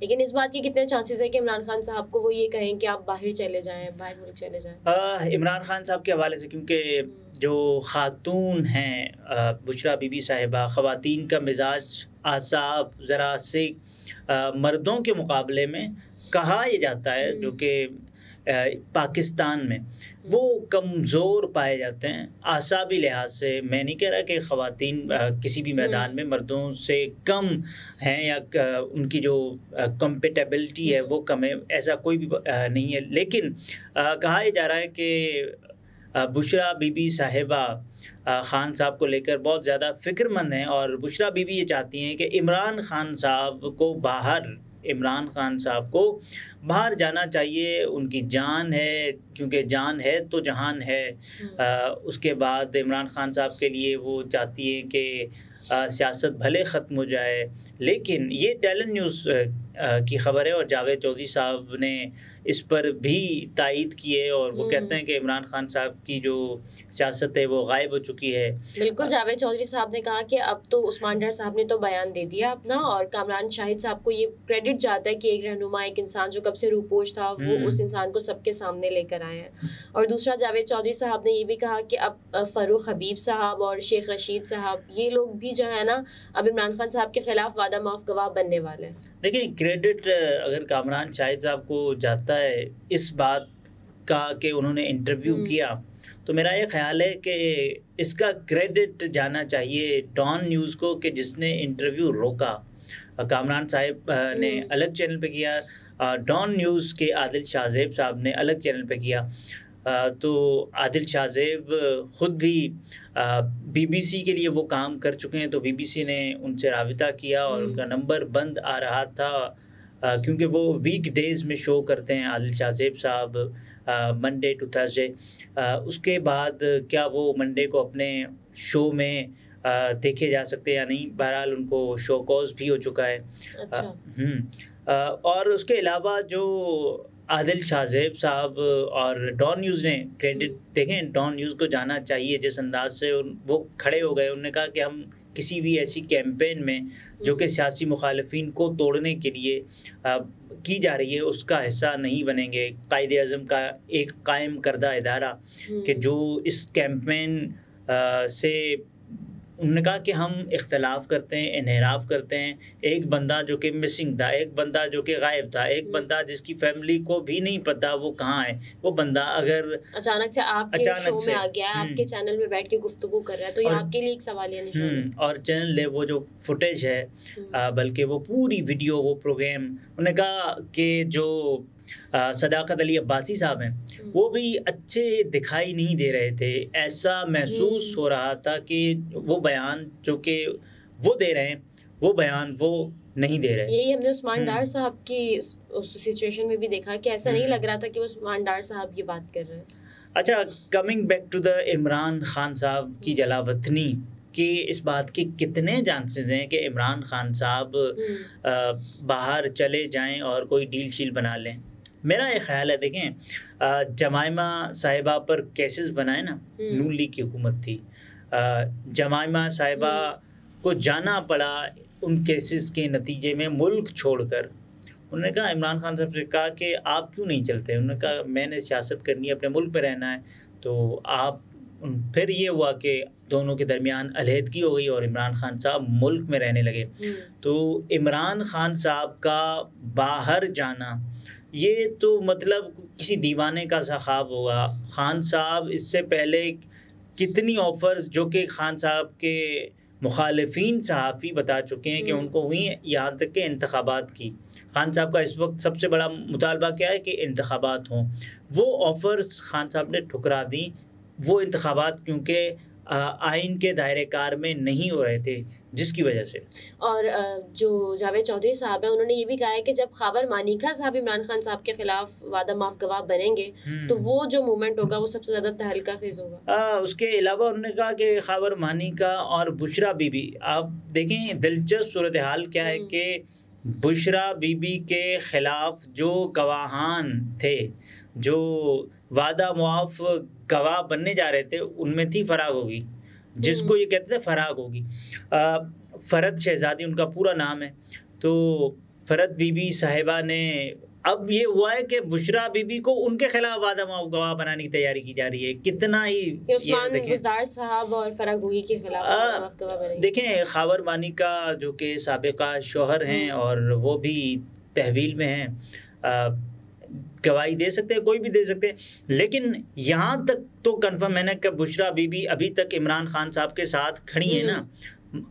لیکن اس بات کی کتنے چانسز ہے کہ عمران خان صاحب کو وہ یہ کہیں کہ آپ باہر چلے جائیں، باہر ملک چلے جائیں؟ عمران خان صاحب کے حوالے سے کیونکہ جو خاتون ہیں بشریٰ بی بی صاحبہ، خواتین کا مزاج اعصاب ذرا سے مردوں کے مقابلے میں کہا یہ جاتا ہے، جو کہ پاکستان میں وہ کمزور پائے جاتے ہیں اعصابی لحاظ سے. میں نہیں کہہ رہا کہ خواتین کسی بھی میدان میں مردوں سے کم ہیں یا ان کی جو کمپیٹیبلٹی ہے وہ کم ہے، ایسا کوئی بھی نہیں ہے، لیکن کہا یہ جا رہا ہے کہ بشریٰ بی بی صاحبہ خان صاحب کو لے کر بہت زیادہ فکر مند ہیں، اور بشریٰ بی بی یہ چاہتی ہیں کہ عمران خان صاحب کو باہر جانا چاہیے. ان کی جان ہے، کیونکہ جان ہے تو جہان ہے. اس کے بعد عمران خان صاحب کے لیے وہ چاہتی ہیں کہ سیاست بھلے ختم ہو جائے، لیکن یہ ٹیلنٹ نیوز کی خبر ہے اور جاوید چودھری صاحب نے اس پر بھی تائید کی ہے، اور وہ کہتے ہیں کہ عمران خان صاحب کی جو سیاست ہے وہ غائب ہو چکی ہے. بالکل، جاوید چودھری صاحب نے کہا کہ اب تو عثمان ڈار صاحب نے تو بیان دے دیا اپنا، اور کامران شاہد صاحب کو یہ کریڈٹ جاتا ہے کہ ایک رہنما، ایک انسان جو کب سے روپوش تھا، وہ اس انسان کو سب کے سامنے لے کر آئے ہیں. اور دوسرا جاوید چودھری صاحب نے یہ بھی کہا کہ اب فروخ حبیب صاحب اور شیخ رشید صاحب یہ لوگ بھی جو ہے نا اب عمران خان صاحب کے خلاف وعدہ معاف گواہ بننے والے ہیں. دیکھیں، کریڈٹ اگر کامران شاہد صاحب کو جاتا ہے اس بات کا کہ انہوں نے انٹرویو کیا، تو میرا یہ خیال ہے کہ اس کا کریڈٹ جانا چاہیے ڈان نیوز کو کہ جس نے انٹرویو روکا. کامران صاحب نے الگ چینل پہ کیا، ڈان نیوز کے عادل شاہ زیب صاحب نے الگ چینل پہ کیا. تو عادل شاہ زیب خود بھی بی بی سی کے لیے وہ کام کر چکے ہیں، تو بی بی سی نے ان سے رابطہ کیا اور ان کا نمبر بند آ رہا تھا، کیونکہ وہ ویک ڈیز میں شو کرتے ہیں عادل شاہ زیب صاحب، منڈے ٹو تھرسڈے. اس کے بعد کیا وہ منڈے کو اپنے شو میں دیکھے جا سکتے یا نہیں، بہرحال ان کو شو کوز بھی ہو چکا ہے. اور اس کے علاوہ جو عادل شاہ زیب صاحب اور ڈان نیوز نے کریڈٹ، دیکھیں ڈان نیوز کو جانا چاہیے جس انداز سے وہ کھڑے ہو گئے. انہوں نے کہا کہ ہم کسی بھی ایسی کیمپین میں جو کہ سیاسی مخالفین کو توڑنے کے لیے کی جا رہی ہے اس کا حصہ نہیں بنیں گے. قائد اعظم کا ایک قائم کردہ ادارہ کہ جو اس کیمپین سے انہوں نے کہا کہ ہم اختلاف کرتے ہیں، انحراف کرتے ہیں. ایک بندہ جو کہ مسنگ تھا، ایک بندہ جو کہ غائب تھا، ایک بندہ جس کی فیملی کو بھی نہیں پتا وہ کہاں ہے، وہ بندہ اگر اچانک سے آپ کے شو میں آ گیا، آپ کے چینل میں بیٹھ کے گفتگو کر رہا ہے، تو یہ آپ کے لیے ایک سوالیہ نشان ہے. اور چینل نے وہ جو فوٹیج ہے، بلکہ وہ پوری ویڈیو، وہ پروگرام، انہوں نے کہا کہ جو صداقت علی عباسی صاحب ہیں وہ بھی اچھے دکھائی نہیں دے رہے تھے. ایسا محسوس ہو رہا تھا کہ وہ بیان جو کہ وہ دے رہے ہیں وہ بیان وہ نہیں دے رہے. یہی ہم نے عثمان ڈار صاحب کی اس سچویشن میں بھی دیکھا کہ ایسا نہیں لگ رہا تھا کہ وہ عثمان ڈار صاحب کی بات کر رہے ہیں. اچھا، coming back to the Imran Khan صاحب کی جلا وطنی، کہ اس بات کے کتنے چانسز ہیں کہ عمران خان صاحب باہر چلے جائیں اور کوئی ڈیل شیل بنا لیں. میرا یہ خیال ہے، دیکھیں جمائمہ صاحبہ پر کیسز بنائے نا، نون لیگ کی حکومت تھی، جمائمہ صاحبہ کو جانا پڑا ان کیسز کے نتیجے میں ملک چھوڑ کر. انہوں نے کہا، عمران خان صاحب سے کہا کہ آپ کیوں نہیں چلتے؟ انہوں نے کہا میں نے سیاست کرنی ہے، اپنے ملک پہ رہنا ہے. تو پھر یہ ہوا کہ دونوں کے درمیان علیحدگی ہو گئی اور عمران خان صاحب ملک میں رہنے لگے. تو عمران خان صاحب کا باہر جانا یہ تو مطلب کسی دیوانے کا سا خواب ہوگا. خان صاحب اس سے پہلے کتنی آفرز جو کہ خان صاحب کے مخالفین صحافی بتا چکے ہیں کہ ان کو ہوئی، یہاں تک کہ انتخابات کی. خان صاحب کا اس وقت سب سے بڑا مطالبہ کیا ہے کہ انتخابات ہوں. وہ آفرز خان صاحب نے ٹھکرا دیں. وہ انتخابات کیونکہ آئین کے دائرۂ کار میں نہیں ہو رہے تھے، جس کی وجہ سے. اور جو جاوید چودھری صاحب ہیں انہوں نے یہ بھی کہا ہے کہ جب خاور مانیکا صاحب عمران خان صاحب کے خلاف وعدہ معاف گواہ بنیں گے تو وہ جو موومنٹ ہوگا وہ سب سے زیادہ تہلکہ خیز ہوگا. اس کے علاوہ انہوں نے کہا کہ خاور مانیکا اور بشریٰ بی بی، آپ دیکھیں دلچسپ صورتحال کیا ہے کہ بشریٰ بی بی کے خلاف جو گواہان تھے، جو وعدہ معاف گواہ بننے جا رہے تھے، ان میں تھی فراغ ہوگی، جس کو یہ کہتے تھے فراغ ہوگی. فرد شہزادی ان کا پورا نام ہے. تو فرد بی بی صاحبہ نے اب یہ ہوا ہے کہ بشریٰ بی بی کو ان کے خلاف وعدہ گواہ بنانے کی تیاری کی جا رہی ہے. کتنا ہی عثمان بزدار صاحب اور فرح گوئی کے خلاف دیکھیں خاور بانی کا جو کہ سابقہ شوہر ہیں اور وہ بھی تحویل میں ہیں, گواہی دے سکتے ہیں, کوئی بھی دے سکتے ہیں, لیکن یہاں تک تو کنفرم ہے نا کہ بشریٰ بی بی ابھی تک عمران خان صاحب کے ساتھ کھڑی ہیں نا,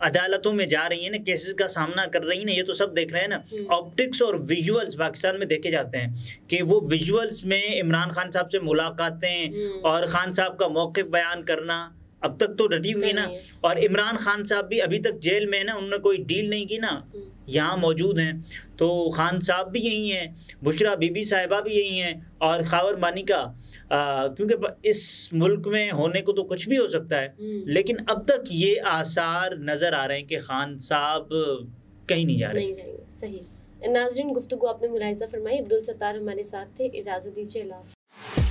عدالتوں میں جا رہی ہیں نا, کیسز کا سامنا کر رہی ہیں نا, یہ تو سب دیکھ رہے ہیں نا. آپٹکس اور ویژولز پاکستان میں دیکھے جاتے ہیں کہ وہ ویژولز میں عمران خان صاحب سے ملاقاتیں اور خان صاحب کا موقف بیان کرنا اب تک تو ڈٹی ہوئی نا. اور عمران خان صاحب بھی ابھی تک جیل میں ہے نا, انہوں نے کوئی ڈیل نہیں کی نا, یہاں موجود ہیں. تو خان صاحب بھی یہی ہیں, بشریٰ بی بی صاحبہ بھی یہی ہیں, اور خاور بانی کا کیونکہ اس ملک میں ہونے کو تو کچھ بھی ہو سکتا ہے, لیکن اب تک یہ آثار نظر آ رہے ہیں کہ خان صاحب کہیں نہیں جا رہے. صحیح. ناظرین, گفتگو آپ نے ملاحظہ فرمائی. عبدالستار ہمارے ساتھ تھے. اجازت دیجیے. اللہ